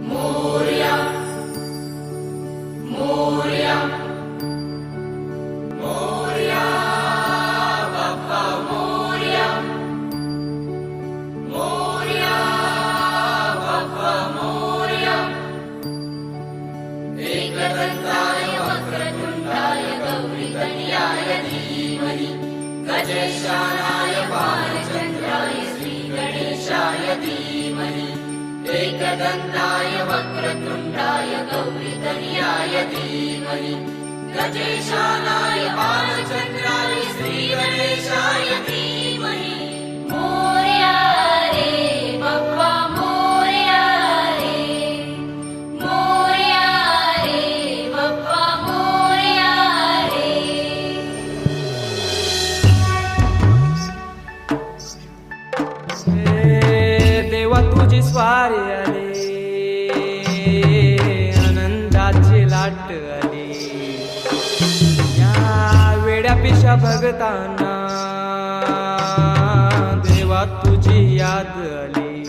मोरया मोरया मोरया बाप्पा मोरया मोरया बाप्पा मोरया एकदंताय वक्रतुंडाय गौरीतनयाय धीमहि गजेशानाय बालचंद्राय श्रीगणेशाय धीमहि एकदंताय वक्रतुंडाय गौरीतनयाय धीमहि गजेशानाय बालचंद्राय श्रीगणेशाय धीमहि मोरया रे बाप्पा मोरया रे मोरया रे बाप्पा मोरया रे देवा तुझी स्वारी आली, आनंदाची लाट आली, या वेड्या पिशा भगतांना देवा तुझी याद आली.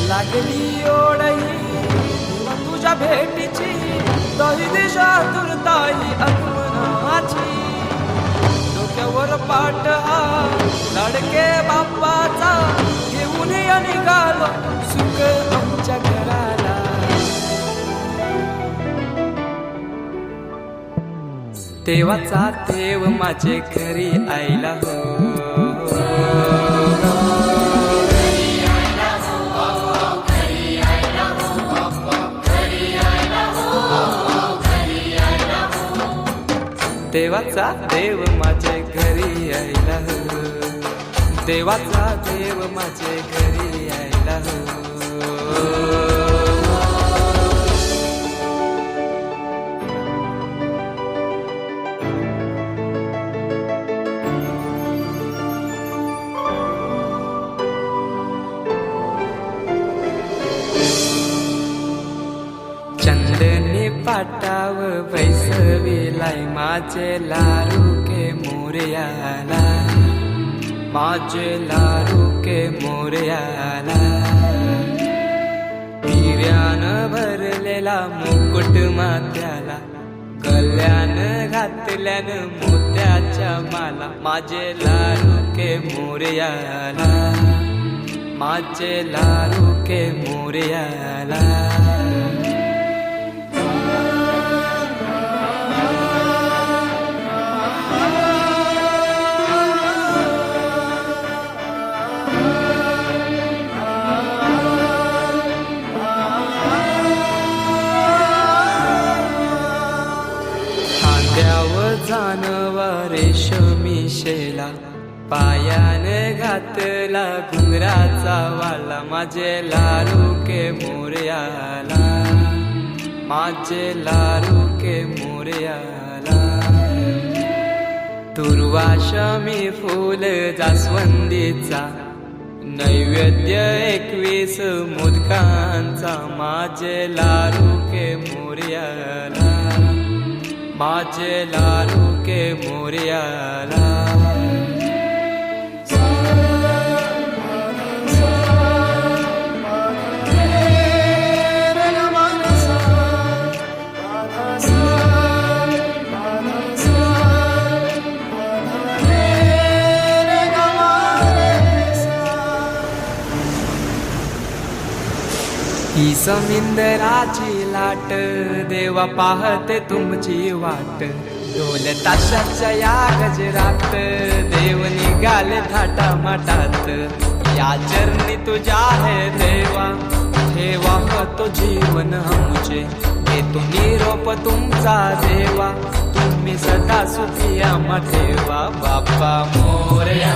लागली ओढही तुझ्या भेटीची, दही दिशा तुरताई आगमनाची. डोक्यावर पाट हा लाडके बाप्पाचा, घेऊन या निघालो सुख आमच्या घराला. देवाचा देव माझे घरी आयला हो, देवाचा देव माझे घरी आयला हो, देवाचा देव माझे घरी आयला हो. चंदनी पाटाव बैसविलाय माझे लारू के मोरयाला, माझे लारू के मोरयाला. हिऱ्यान भरलेला मुकुट माथ्याला, गल्यान घातल्यान मोत्याच्या माला. माझे लारू के मोरयाला, माझे लारू के मोरयाला. जानवा रेशमी शेला, पायान घातला घुंगराचा वाला. माझे लारू के मोरयाला, माझे लारू के मोरयाला. दुर्वाशमी फूल जास्वंदीचा, नैवेद्य 21 मोदकांचा. माझे लारू के मोरयाला, माझे लारू के मोरयाला. ही समिंदराची लाट, देवा पाहते तुमची वाट. ढोल ताशाच्या या गजरात, देव निघाले थाटा माटात. या चरणी तुझ्या है देवा, ठेवा तो जीवन आमचे. घेतो निरोप तुमचा देवा, तुम्ही सदा सुखी आम्हा ठेवा. बाप्पा मोरया.